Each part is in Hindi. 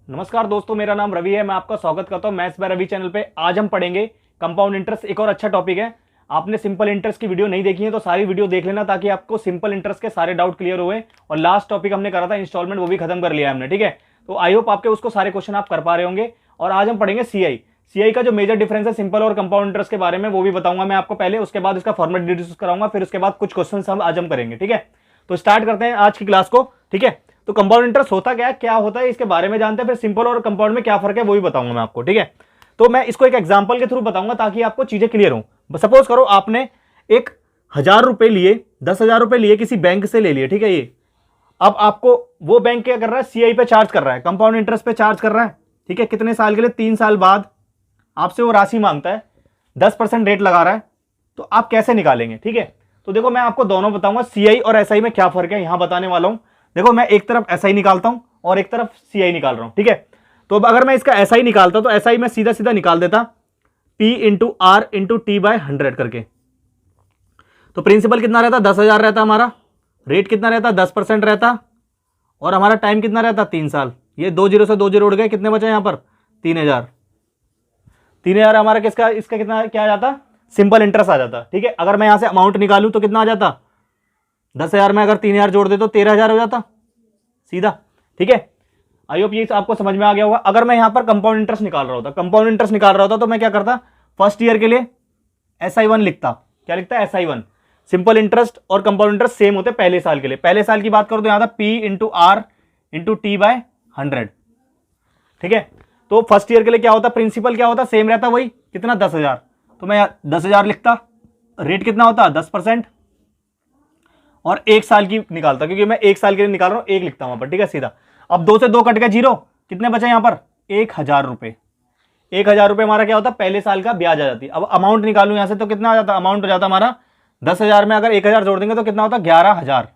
नमस्कार दोस्तों, मेरा नाम रवि है। मैं आपका स्वागत करता हूं मैथ्स बाय रवि चैनल पे। आज हम पढ़ेंगे कंपाउंड इंटरेस्ट। एक और अच्छा टॉपिक है। आपने सिंपल इंटरेस्ट की वीडियो नहीं देखी है तो सारी वीडियो देख लेना, ताकि आपको सिंपल इंटरेस्ट के सारे डाउट क्लियर हुए। और लास्ट टॉपिक हमने करा था इंस्टॉलमेंट, वो भी खत्म कर लिया हमने। ठीक है, तो आई होप आपके उसको सारे क्वेश्चन आप कर पा रहे होंगे। और आज हम पढ़ेंगे सीआई का जो मेजर डिफरेंस है सिंपल और कंपाउंड इंटरेस्ट के बारे में, वो भी बताऊंगा मैं आपको पहले। उसके बाद इसका फॉर्मेट डिस्कस कराऊंगा, फिर उसके बाद कुछ क्वेश्चन आज हम करेंगे। ठीक है, तो स्टार्ट करते हैं आज की क्लास को। ठीक है, तो कंपाउंड इंटरेस्ट होता क्या होता है, इसके बारे में जानते हैं। फिर सिंपल और कंपाउंड में क्या फर्क है वो भी बताऊंगा मैं आपको। ठीक है, तो मैं इसको एक एग्जांपल के थ्रू बताऊंगा ताकि आपको चीजें क्लियर हो। सपोज करो आपने 1,000 रुपए लिए, 10,000 रुपए लिए, किसी बैंक से ले लिए। ठीक है, ये अब आपको वो बैंक क्या कर रहा है, सीआई पे चार्ज कर रहा है, कंपाउंड इंटरेस्ट पे चार्ज कर रहा है। ठीक है, कितने साल के लिए? 3 साल बाद आपसे वो राशि मांगता है, 10% रेट लगा रहा है। तो आप कैसे निकालेंगे? ठीक है, तो देखो मैं आपको दोनों बताऊंगा, सीआई और एसआई में क्या फर्क है, यहां बताने वाला हूं। देखो मैं एक तरफ एसआई निकालता हूं और एक तरफ सीआई निकाल रहा हूं। ठीक है, तो अब अगर मैं इसका एसआई निकालता तो एसआई में सीधा सीधा निकाल देता P into R into T by 100 करके। तो प्रिंसिपल कितना रहता? 10,000 रहता हमारा। रेट कितना रहता? 10% रहता। और हमारा टाइम कितना रहता? 3 साल। ये 2 जीरो से 2 जीरो उड़ गए, कितने बचे यहां पर? 3,000। 3,000 हमारा किसका, इसका कितना क्या आ जाता? सिंपल इंटरेस्ट आ जाता। ठीक है, अगर मैं यहां से अमाउंट निकालूं तो कितना आ जाता? 10,000 में अगर 3,000 जोड़ दे तो 13,000 हो जाता सीधा। ठीक है, आई होप ये आपको समझ में आ गया होगा। अगर मैं यहां पर कंपाउंड इंटरेस्ट निकाल रहा होता, तो मैं क्या करता? फर्स्ट ईयर के लिए SI1 लिखता। क्या लिखता है? SI1। सिंपल इंटरेस्ट और कंपाउंड इंटरेस्ट सेम होते पहले साल के लिए। पहले साल की बात करो तो यहां था P into R into T by 100। ठीक है, तो फर्स्ट ईयर के लिए क्या होता? प्रिंसिपल क्या होता? सेम रहता, वही कितना? 10,000। तो मैं 10,000 लिखता। रेट कितना होता? 10%। और 1 साल की निकालता, क्योंकि मैं 1 साल के लिए निकाल रहा हूं, 1 लिखता हूं वहां पर। ठीक है, सीधा। अब 2 से 2 कट गया, 0। कितने बचे यहां पर? 1,000 रुपए। 1,000 रुपए हमारा क्या होता? पहले साल का ब्याज आ जाती। अब अमाउंट निकालू यहां से तो कितना आ जाता? अमाउंट हो जाता हमारा 10,000 में अगर 1,000 जोड़ देंगे तो कितना होता? 11,000।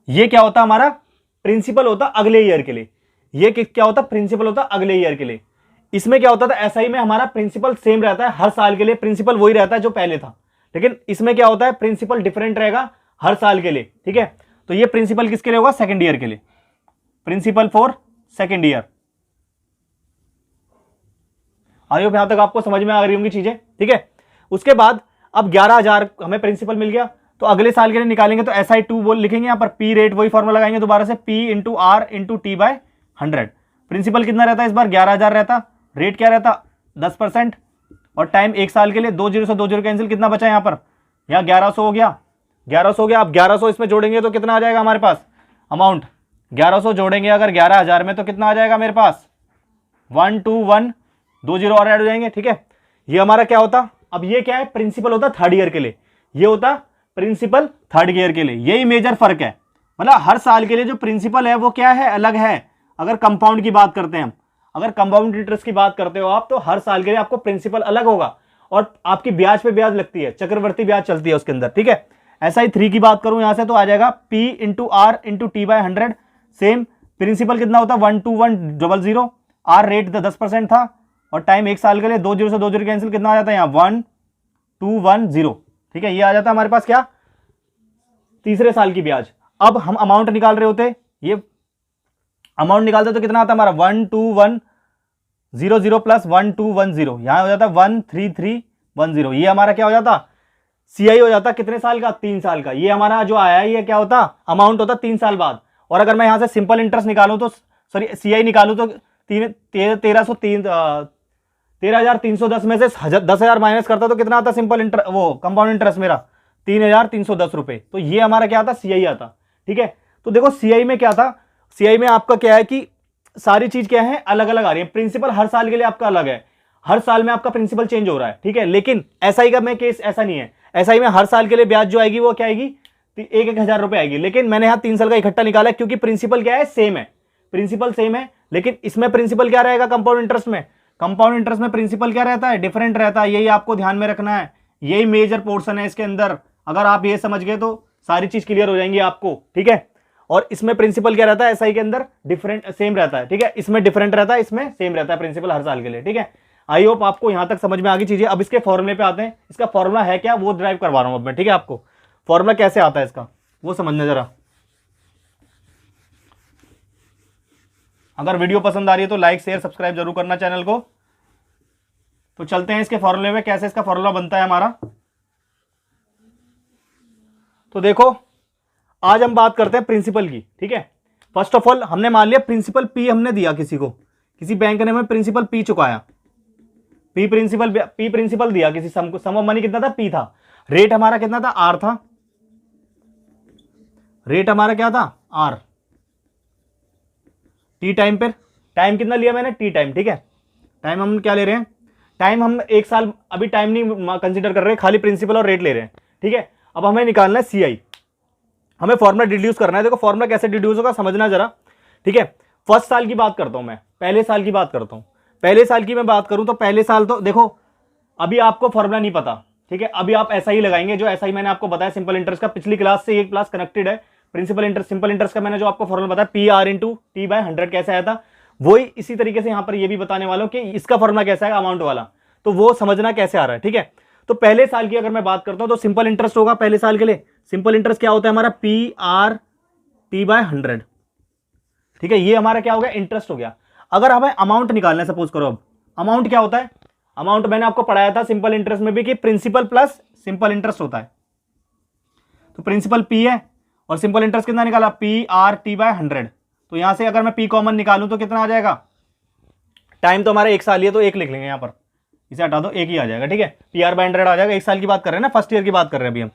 ये क्या होता? हमारा प्रिंसिपल होता अगले ईयर के लिए। ये क्या होता? प्रिंसिपल होता अगले ईयर के लिए। इसमें क्या होता था? एसआई में हमारा प्रिंसिपल सेम रहता है हर साल के लिए, प्रिंसिपल वही रहता है जो पहले था। लेकिन इसमें क्या होता है? प्रिंसिपल डिफरेंट रहेगा हर साल के लिए। ठीक है, तो ये प्रिंसिपल किसके लिए होगा? सेकंड ईयर के लिए। Principal for second year. I hope यहां तक आपको समझ में आ रही होंगी चीजें। ठीक है, उसके बाद अब 11,000 हमें प्रिंसिपल मिल गया, तो अगले साल के लिए निकालेंगे तो SI2 बोल लिखेंगे यहां पर। P रेट वही फॉर्मूला लगाएंगे दोबारा से, P into R into T by 100। Principal कितना रहता है इस बार? 11,000 रहता। रेट क्या रहता? 10%। और टाइम 1 साल के लिए। 2 जीरो से 2 जीरो कैंसिल, कितना बचा यहां पर? यहां 1100 हो गया। 1100 हो गया। अब 1100 इसमें जोड़ेंगे तो कितना आ जाएगा हमारे पास अमाउंट? 1100 जोड़ेंगे अगर 11,000 में तो कितना आ जाएगा मेरे पास? 121, 2 जीरो और ऐड हो जाएंगे। ठीक है, ये हमारा क्या होता? अब ये क्या है? प्रिंसिपल होता थर्ड ईयर के लिए, ये होता प्रिंसिपल थर्ड ईयर के लिए। यही मेजर फर्क है। मतलब हर साल के लिए जो प्रिंसिपल है वो क्या है? अलग है। अगर कंपाउंड की बात करते हैं हम, अगर कंपाउंड इंटरेस्ट की बात करते हो आप, तो हर साल के लिए आपको प्रिंसिपल अलग होगा और आपकी ब्याज पे ब्याज लगती है, चक्रवर्ती ब्याज चलती है उसके अंदर। ठीक है, SI3 की बात करूं यहां से तो आ जाएगा P into R into T by 100। Same principal कितना होता? 12100। आर रेट 10% था और टाइम 1 साल के लिए। 2 जीरो से 2 जीरो कैंसिल, कितना आ जाता है यहाँ? 1,210। ठीक है, ये आ जाता है हमारे पास क्या? तीसरे साल की ब्याज। अब हम अमाउंट निकाल रहे होते, ये अमाउंट निकालते तो कितना आता हमारा? 12100 प्लस 1,210, यहां हो जाता 1,3310। ये हमारा क्या हो जाता? सीआई हो जाता कितने साल का? 3 साल का। ये हमारा जो आया है ये क्या होता? अमाउंट होता 3 साल बाद। और अगर मैं यहां से सिंपल इंटरेस्ट निकालूं तो, सॉरी सीआई निकालूं तो 13,310 में से 10,000 माइनस करता तो कितना आता? सिंपल इंटरेस्ट, वो कंपाउंड इंटरेस्ट मेरा 3,310 रुपए। तो ये हमारा क्या आता? सीआई आता। ठीक है, तो देखो सीआई में क्या था? सीआई में आपका क्या है कि सारी चीज क्या है? अलग अलग आ रही है। प्रिंसिपल हर साल के लिए आपका अलग है, हर साल में आपका प्रिंसिपल चेंज हो रहा है। ठीक है, लेकिन एसआई का में केस ऐसा नहीं है। एसआई में हर साल के लिए ब्याज जो आएगी वो क्या आएगी? 1,000 रुपए आएगी। लेकिन मैंने यहां 3 साल का इकट्ठा निकाला है, क्योंकि प्रिंसिपल क्या है? सेम है। प्रिंसिपल सेम है, लेकिन इसमें प्रिंसिपल क्या रहेगा? कंपाउंड इंटरेस्ट में, कंपाउंड इंटरेस्ट में प्रिंसिपल क्या रहता है? डिफरेंट रहता है। यही आपको ध्यान में रखना है, यही मेजर पोर्शन है इसके अंदर। अगर आप ये समझ गए तो सारी चीज क्लियर हो जाएंगी आपको। ठीक है, और इसमें प्रिंसिपल क्या रहता है? एसआई के अंदर डिफरेंट सेम रहता है। ठीक है, इसमें डिफरेंट रहता है, इसमें सेम रहता है प्रिंसिपल हर साल के लिए। ठीक है, आई होप आपको यहां तक समझ में आ गई चीजें। अब इसके फॉर्मूले पे आते हैं। इसका फॉर्मूला है क्या वो ड्राइव करवा रहा हूं अब मैं। ठीक है, आपको फॉर्मूला कैसे आता है इसका वो समझना जरा। अगर वीडियो पसंद आ रही है तो लाइक शेयर सब्सक्राइब जरूर करना चैनल को। तो चलते हैं इसके फॉर्मूले में, कैसे इसका फॉर्मूला बनता है हमारा। तो देखो आज हम बात करते हैं प्रिंसिपल की, ठीक है। फर्स्ट ऑफ ऑल हमने मान लिया प्रिंसिपल पी हमने दिया किसी को, किसी बैंक ने हमें प्रिंसिपल पी चुकाया, पी प्रिंसिपल दिया किसी सम को, सम ऑफ मनी कितना था पी था, रेट हमारा कितना था आर था, रेट हमारा क्या था आर, टी टाइम पर, टाइम कितना लिया मैंने टी टाइम, ठीक है। टाइम हम क्या ले रहे हैं, टाइम हम 1 साल अभी टाइम नहीं कंसीडर कर रहे, खाली प्रिंसिपल और रेट ले रहे हैं, ठीक है। अब हमें निकालना है सीआई, हमें फॉर्मूला डिड्यूस करना है। देखो फॉर्मूला कैसे डिड्यूस होगा समझना जरा, ठीक है। फर्स्ट साल की बात करता हूं मैं, पहले साल की बात करता हूं। पहले साल की मैं बात करूं तो पहले साल तो देखो अभी आपको फॉर्मूला नहीं पता, ठीक है। अभी आप ऐसा ही लगाएंगे जो ऐसा ही मैंने आपको बताया सिंपल इंटरेस्ट का, पिछली क्लास से एक क्लास कनेक्टेड है। प्रिंसिपल इंटरेस्ट सिंपल इंटरेस्ट का मैंने जो आपको फॉर्मूला बताया P R into T by 100 कैसे आया था, वही इसी तरीके से यहां पर ये भी बताने वाला हूं कि इसका फॉर्मूला कैसा है अमाउंट वाला, तो वो समझना कैसे आ रहा है, ठीक है। तो पहले साल की अगर मैं बात करता हूं तो सिंपल इंटरेस्ट होगा पहले साल के लिए। सिंपल इंटरेस्ट क्या होता है हमारा पी आर टी बाय 100, ठीक है। ये हमारा क्या हो गया इंटरेस्ट हो गया। अगर हमें अमाउंट निकालना है सपोज करो, अब अमाउंट क्या होता है, अमाउंट मैंने आपको पढ़ाया था सिंपल इंटरेस्ट में भी कि प्रिंसिपल प्लस सिंपल इंटरेस्ट होता है। तो प्रिंसिपल पी है और सिंपल इंटरेस्ट कितना निकाला पी आर टी बाय 100। तो यहां से अगर मैं पी कॉमन निकालूं तो कितना आ जाएगा, टाइम तो हमारा 1 साल ही है तो 1 लिख लेंगे यहां पर, इसे हटा दो 1 ही आ जाएगा, ठीक है। पी आर बाय 100 आ जाएगा, 1 साल की बात कर रहे हैं ना, फर्स्ट ईयर की बात कर रहे हैं अभी हम।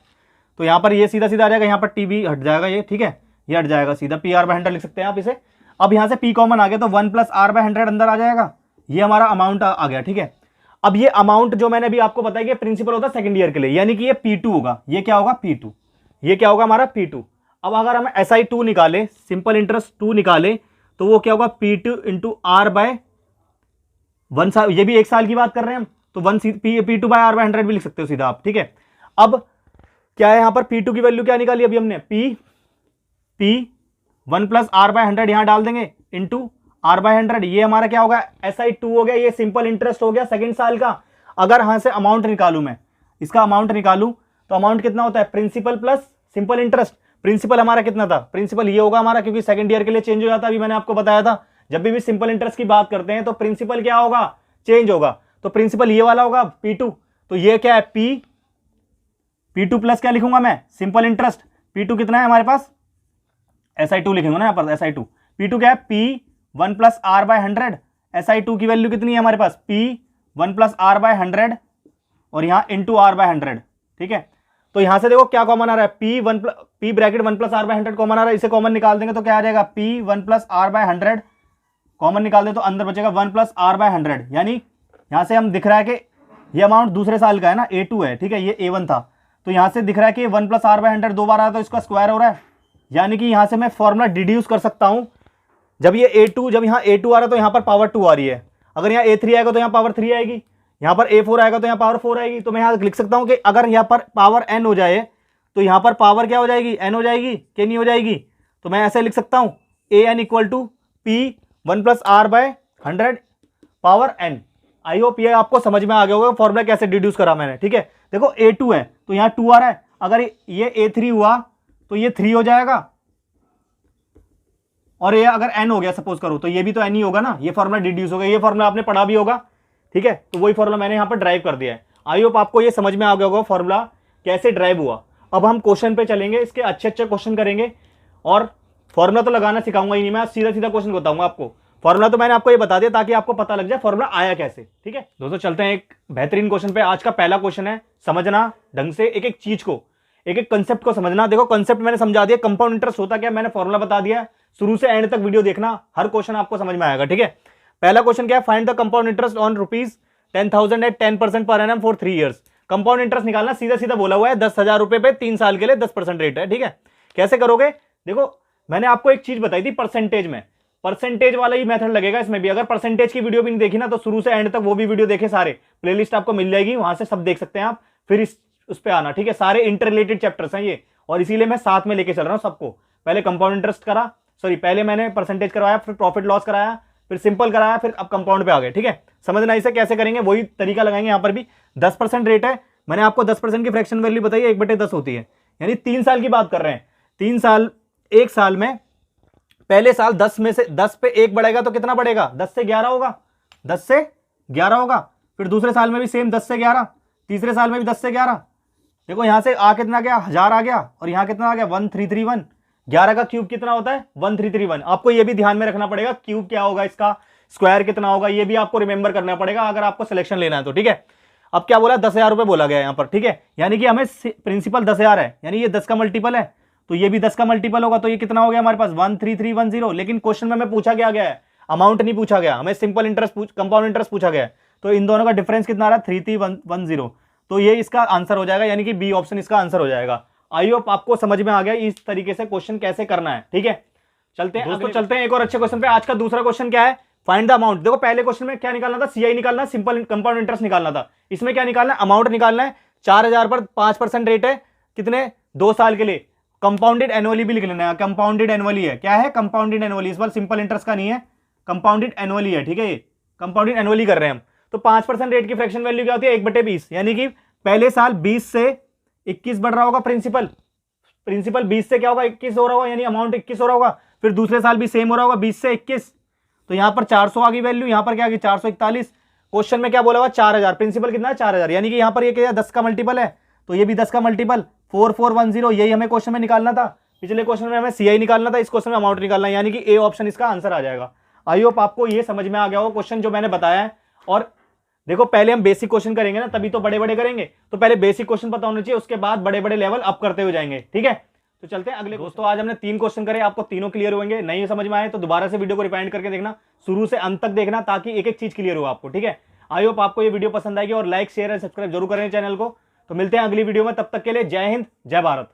तो यहां पर ये सीधा सीधा आ जाएगा, यहां पर टी भी हट जाएगा ये, ठीक है, ये हट जाएगा सीधा, पी आर बाय 100 लिख सकते हैं आप इसे। अब यहां से पी कॉमन आ गया तो 1 प्लस आर बाय 100 अंदर आ जाएगा, ये हमारा अमाउंट आ गया, ठीक है। अब ये अमाउंट जो मैंने अभी आपको बताया कि प्रिंसिपल होता है सेकंड ईयर के लिए, यानी कि ये P2 होगा, ये क्या होगा P2, ये क्या होगा हमारा P2। अब अगर हम SI2 निकाले, सिंपल इंटरेस्ट 2 निकाले, तो वो क्या होगा P2 इंटू आर बाय 1 साल, ये भी 1 साल की बात कर रहे हैं हम, तो P2 बाय आर बाय 100 भी लिख सकते हो सीधा आप, ठीक है। अब क्या है यहां पर P2 की वैल्यू क्या निकाली अभी हमने, P 1 प्लस आर बाय 100 यहां डाल देंगे इंटू आर बाय 100, ये हमारा क्या होगा SI2 हो गया, ये सिंपल इंटरेस्ट हो गया सेकंड साल का। अगर यहां से अमाउंट निकालू मैं, इसका अमाउंट निकालू तो अमाउंट कितना होता है principal plus simple interest. Principal हमारा कितना था, प्रिंसिपल ये होगा हमारा, क्योंकि सेकंड ईयर के लिए चेंज हो जाता है, अभी मैंने आपको बताया था जब भी सिंपल इंटरेस्ट की बात करते हैं तो प्रिंसिपल क्या होगा चेंज होगा, तो प्रिंसिपल ये वाला होगा P2। तो ये क्या है P2 प्लस क्या लिखूंगा मैं सिंपल इंटरेस्ट, P2 कितना है हमारे पास SI2 लिखेंगे ना यहाँ पर, SI2 P2 क्या है P1 plus R by 100, SI2 की वैल्यू कितनी है हमारे पास P1 प्लस आर बाय 100 और यहाँ इंटू आर बाय 100, ठीक है। तो यहां से देखो क्या कॉमन आ रहा है P bracket 1 plus R by 100 common आ रहा है, इसे कॉमन निकाल देंगे तो क्या आ जाएगा P1 plus R by 100 common निकाल दे तो अंदर बचेगा 1 प्लस आर बाय 100, यानी यहां से हम दिख रहा है कि ये अमाउंट दूसरे साल का है ना, A2 है, ठीक है, ये A1 था। तो यहां से दिख रहा है कि 1 प्लस आर बाय 100 2 बार आया तो इसका स्क्वायर हो रहा है, यानी कि यहां से मैं फॉर्मूला डिड्यूस कर सकता हूं। जब ये A2, जब यहाँ A2 आ रहा है तो यहाँ पर पावर 2 आ रही है, अगर यहाँ A3 आएगा तो यहाँ पावर 3 आएगी, यहाँ पर A4 आएगा तो यहाँ पावर 4 आएगी। तो मैं यहाँ लिख सकता हूँ कि अगर यहाँ पर पावर n हो जाए तो यहाँ पर पावर क्या हो जाएगी n हो जाएगी कि नहीं हो जाएगी। तो मैं ऐसे लिख सकता हूँ an equal to P1 plus R by 100 power n। I hope ये आपको समझ में आ गया होगा फॉर्मूला कैसे डिड्यूस करा मैंने, ठीक है। देखो A2 है तो यहाँ 2 आ रहा है, अगर ये A3 हुआ तो ये 3 हो जाएगा, और ये अगर n हो गया सपोज करो तो ये भी तो n ही होगा ना, ये फॉर्मूला डिड्यूस होगा। ये फॉर्मूला आपने पढ़ा भी होगा, ठीक है, तो वही फॉर्मूला मैंने यहाँ पर ड्राइव कर दिया है। आई होप आपको ये समझ में आ गया होगा फॉर्मूला कैसे ड्राइव हुआ। अब हम क्वेश्चन पे चलेंगे, इसके अच्छे अच्छे क्वेश्चन करेंगे, और फॉर्मूला तो लगाना सिखाऊंगा ही नहीं मैं, सीधा सीधा क्वेश्चन बताऊंगा आपको। फॉर्मूला तो मैंने आपको ये बता दिया ताकि आपको पता लग जाए फॉर्मूला आया कैसे, ठीक है। दोस्तों चलते हैं एक बेहतरीन क्वेश्चन पे। आज का पहला क्वेश्चन है, समझना ढंग से, एक एक चीज को, एक एक कंसेप्ट को समझना। देखो कंसेप्ट मैंने समझा दिया, कंपाउंड इंटरेस्ट होता क्या मैंने फॉर्मूला बता दिया, शुरू से एंड तक वीडियो देखना, हर क्वेश्चन आपको समझ में आएगा, ठीक है। पहला क्वेश्चन क्या है, find the compound interest on ₹10,000 at 10% per annum for 3 years। Compound interest निकालना, सीधा सीधा बोला हुआ है, 10,000 रुपए पे 3 साल के लिए 10% रेट है, ठीक है। कैसे करोगे, देखो मैंने आपको एक चीज बताई थी परसेंटेज में, परसेंटेज वाला ही मेथड लगेगा इसमें भी। अगर परसेंटेज की वीडियो भी नहीं देखी ना तो शुरू से एंड तक वो भी वीडियो देखे, सारे प्लेलिस्ट आपको मिल जाएगी, वहां से सब देख सकते हैं आप, फिर उस पे आना, ठीक है। सारे इंटर रिलेटेड चैप्टर्स हैं ये, और इसीलिए मैं साथ में लेके चल रहा हूं सबको। पहले कंपाउंड इंटरेस्ट करा, सॉरी पहले मैंने परसेंटेज करवाया, फिर प्रॉफिट लॉस कराया, फिर सिंपल कराया, फिर अब कंपाउंड पे आ गए, ठीक है। समझना इसे कैसे करेंगे, वही तरीका लगाएंगे। यहाँ पर भी 10% रेट है, मैंने आपको 10% की फ्रैक्शन वैल्यू बताई है, 1/10 होती है, यानी 3 साल की बात कर रहे हैं। 3 साल, 1 साल में पहले साल 10 में से 10 पे 1 बढ़ेगा तो कितना बढ़ेगा, 10 से 11 होगा, 10 से 11 होगा। फिर दूसरे साल में भी सेम 10 से 11, तीसरे साल में भी 10 से 11। देखो यहां से आ कितना गया, 1000 आ गया, और यहां कितना आ गया 1331। 11 का क्यूब कितना होता है 1331। आपको ये भी ध्यान में रखना पड़ेगा क्यूब क्या होगा, इसका स्क्वायर कितना होगा, ये भी आपको रिमेंबर करना पड़ेगा अगर आपको सिलेक्शन लेना है तो, ठीक है। अब क्या बोला, 10,000 रुपए बोला गया यहां पर, ठीक है। यानी कि हमें प्रिंसिपल 10,000 है, यानी ये 10 का मल्टीपल है, तो ये भी 10 का मल्टीपल होगा, तो ये कितना हो गया हमारे पास 13310। लेकिन क्वेश्चन में हमें पूछा गया है, अमाउंट नहीं पूछा गया, हमें सिंपल इंटरेस्ट कंपाउंड इंटरेस्ट पूछा गया है। तो इन दोनों का डिफरेंस कितना आ रहा है 3310। तो ये इसका आंसर हो जाएगा, यानी कि बी ऑप्शन इसका आंसर हो जाएगा। आई होप आपको समझ में आ गया इस तरीके से क्वेश्चन कैसे करना है, ठीक है। चलते हैं दोस्तों, चलते हैं एक और अच्छे क्वेश्चन पे। आज का दूसरा क्वेश्चन क्या है, फाइंड द अमाउंट। देखो पहले क्वेश्चन में क्या निकालना था, सीआई निकालना, सिंपल कंपाउंड इंटरेस्ट निकालना था। इसमें क्या निकालना है, अमाउंट निकालना है। 4000 पर 5% रेट है, कितने 2 साल के लिए। कंपाउंडेड एनुअली भी लिख लेना है, कंपाउंडेड एनुअली है, क्या है कंपाउंडेड एनुअली, इस बार सिंपल इंटरेस्ट का नहीं है, कंपाउंडेड एनुअली है, ठीक है। ये कंपाउंडेड एनुअली कर रहे हैं हम। तो 5% रेट की फ्रैक्शन वैल्यू क्या होती है 1/20, यानी कि पहले साल 20 से 21 बढ़ रहा होगा प्रिंसिपल 20 से क्या होगा 21 हो रहा होगा, यानी अमाउंट 21 हो रहा होगा। फिर दूसरे साल भी सेम हो रहा होगा 20 से 21, तो यहां पर 400 आ गई वैल्यू, यहां पर क्या आ गई 441। क्वेश्चन में क्या बोला हुआ 4000, प्रिंसिपल कितना है 4000, यानी कि यहां पर ये क्या 10 का मल्टीपल है, तो ये भी 10 का मल्टीपल 4410। यही हमें क्वेश्चन में निकालना था। पिछले क्वेश्चन में हमें सीआई निकालना था, इस क्वेश्चन में अमाउंट निकालना है, यानी कि ए ऑप्शन इसका आंसर आ जाएगा। आई होप आपको ये समझ में आ गया हो क्वेश्चन जो मैंने बताया है। और देखो पहले हम बेसिक क्वेश्चन करेंगे ना, तभी तो बड़े बड़े करेंगे, तो पहले बेसिक क्वेश्चन पता होना चाहिए, उसके बाद बड़े बड़े लेवल अप करते हुए जाएंगे, ठीक है। तो चलते हैं अगले दोस्तों। आज हमने 3 क्वेश्चन करे, आपको तीनों क्लियर होंगे। नहीं समझ में आए तो दोबारा से वीडियो को रिवाइंड करके देखना, शुरू से अंत तक देखना, ताकि एक एक चीज क्लियर हो आपको, ठीक है। आई होप आपको ये वीडियो पसंद आएगी, और लाइक शेयर एंड सब्सक्राइब जरूर करें चैनल को। तो मिलते हैं अगली वीडियो में, तब तक के लिए जय हिंद जय भारत।